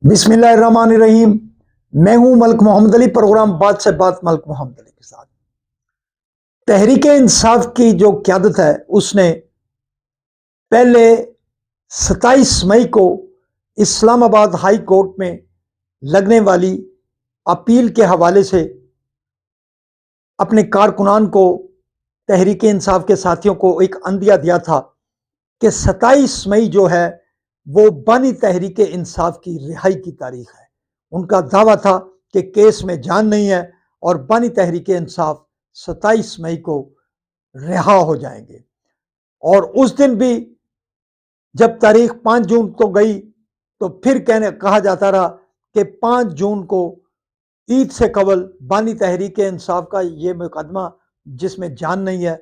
بسم اللہ الرحمن الرحیم۔ میں ہوں ملک محمد علی، پروگرام بات سے بات ملک محمد علی کے ساتھ۔ تحریک انصاف کی جو قیادت ہے اس نے پہلے 27 مئی کو اسلام آباد ہائی کورٹ میں لگنے والی اپیل کے حوالے سے اپنے کارکنان کو، تحریک انصاف کے ساتھیوں کو ایک عندیہ دیا تھا کہ 27 مئی جو ہے وہ بانی تحریک انصاف کی رہائی کی تاریخ ہے۔ ان کا دعویٰ تھا کہ کیس میں جان نہیں ہے اور بانی تحریک انصاف 27 مئی کو رہا ہو جائیں گے۔ اور اس دن بھی جب تاریخ 5 جون تو گئی تو پھر کہا جاتا رہا کہ 5 جون کو عید سے قبل بانی تحریک انصاف کا یہ مقدمہ جس میں جان نہیں ہے،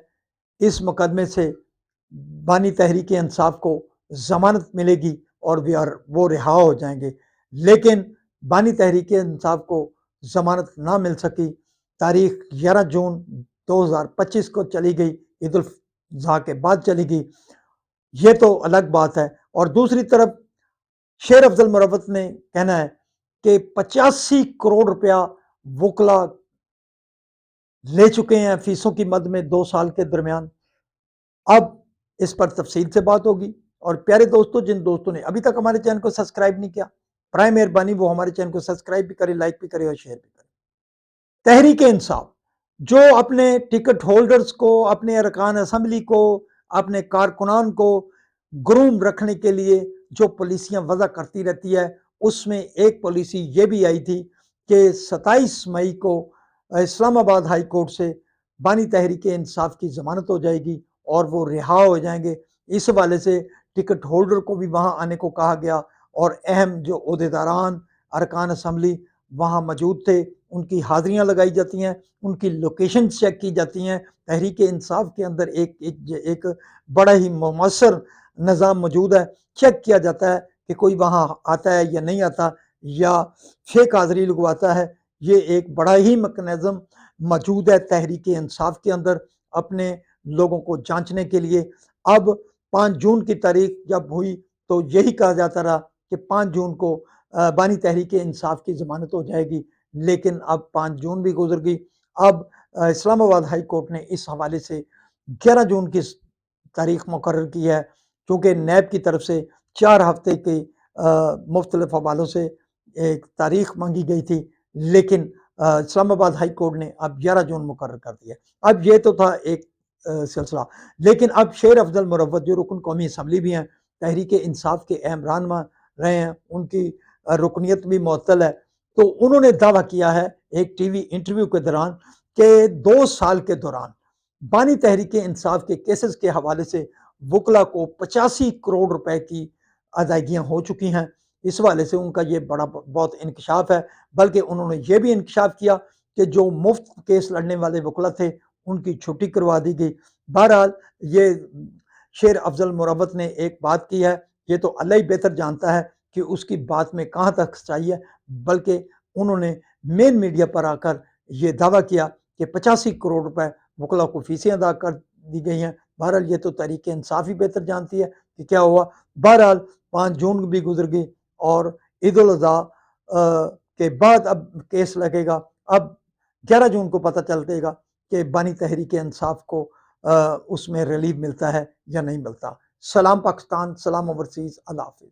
اس مقدمے سے بانی تحریک انصاف کو ضمانت ملے گی اور وہ رہا ہو جائیں گے۔ لیکن بانی تحریک انصاف کو ضمانت نہ مل سکی۔ تاریخ 11 جون 2025 کو چلی گئی، عید الاضحیٰ کے بعد چلی گئی، یہ تو الگ بات ہے۔ اور دوسری طرف شیر افضل مروت نے کہنا ہے کہ 85 کروڑ روپیہ وکلا لے چکے ہیں فیسوں کی مد میں 2 سال کے درمیان۔ اب اس پر تفصیل سے بات ہوگی۔ اور پیارے دوستو، جن دوستوں نے ابھی تک ہمارے چینل کو سبسکرائب نہیں کیا، برائے مہربانی وہ ہمارے چینل کو سبسکرائب بھی کرے، لائک بھی کرے اور شیئر بھی کرے۔ تحریک انصاف جو اپنے ٹکٹ ہولڈرز کو، اپنے ارکان اسمبلی کو، اپنے کارکنان کو گروم رکھنے کے لیے جو پالیسیاں وضع کرتی رہتی ہے، اس میں ایک پالیسی یہ بھی آئی تھی کہ 27 مئی کو اسلام آباد ہائی کورٹ سے بانی تحریک انصاف کی ضمانت ہو جائے گی اور وہ رہا ہو جائیں گے۔ اس حوالے سے ٹکٹ ہولڈر کو بھی وہاں آنے کو کہا گیا اور اہم جو عہدیداران، ارکان اسمبلی وہاں موجود تھے، ان کی حاضریاں لگائی جاتی ہیں، ان کی لوکیشن چیک کی جاتی ہیں۔ تحریک انصاف کے اندر ایک بڑا ہی مؤثر نظام موجود ہے، چیک کیا جاتا ہے کہ کوئی وہاں آتا ہے یا نہیں آتا یا فیک حاضری لگواتا ہے۔ یہ ایک بڑا ہی میکانزم موجود ہے تحریک انصاف کے اندر اپنے لوگوں کو جانچنے کے لیے۔ اب 5 جون کی تاریخ جب ہوئی تو یہی کہا جاتا رہا کہ 5 جون کو بانی تحریک انصاف کی ضمانت ہو جائے گی، لیکن اب 5 جون بھی گزر گئی۔ اب اسلام آباد ہائی کورٹ نے اس حوالے سے 11 جون کی تاریخ مقرر کی ہے، کیونکہ نیب کی طرف سے 4 ہفتے کے مختلف حوالوں سے ایک تاریخ مانگی گئی تھی، لیکن اسلام آباد ہائی کورٹ نے اب 11 جون مقرر کر دیا۔ اب یہ تو تھا ایک سلسلہ، لیکن اب شیر افضل مروت جو رکن قومی اسمبلی بھی ہیں، تحریک انصاف کے اہم رہنما رہے ہیں، ان کی رکنیت بھی معطل ہے، تو انہوں نے دعویٰ کیا ہے ایک ٹی وی انٹرویو کے دوران کہ 2 سال کے دوران بانی تحریک انصاف کے کیسز کے حوالے سے وکلا کو 85 کروڑ روپے کی ادائیگیاں ہو چکی ہیں۔ اس حوالے سے ان کا یہ بہت انکشاف ہے، بلکہ انہوں نے یہ بھی انکشاف کیا کہ جو مفت کیس لڑنے والے وکلا تھے ان کی چھٹی کروا دی گئی۔ بہرحال یہ شیر افضل مروت نے ایک بات کی ہے، یہ تو اللہ ہی بہتر جانتا ہے کہ اس کی بات میں کہاں تک سچائی ہے، بلکہ انہوں نے مین میڈیا پر آ کر یہ دعویٰ کیا کہ 85 کروڑ روپے وکلا کو فیسیں ادا کر دی گئی ہیں۔ بہرحال یہ تو تحریک انصاف ہی بہتر جانتی ہے کہ کیا ہوا۔ بہرحال 5 جون بھی گزر گئی اور عید الاضحیٰ کے بعد اب کیس لگے گا۔ اب 11 جون کو پتہ چلتے گا کہ بانی تحریک انصاف کو اس میں ریلیف ملتا ہے یا نہیں ملتا۔ سلام پاکستان، سلام اوورسیز، اللہ حافظ۔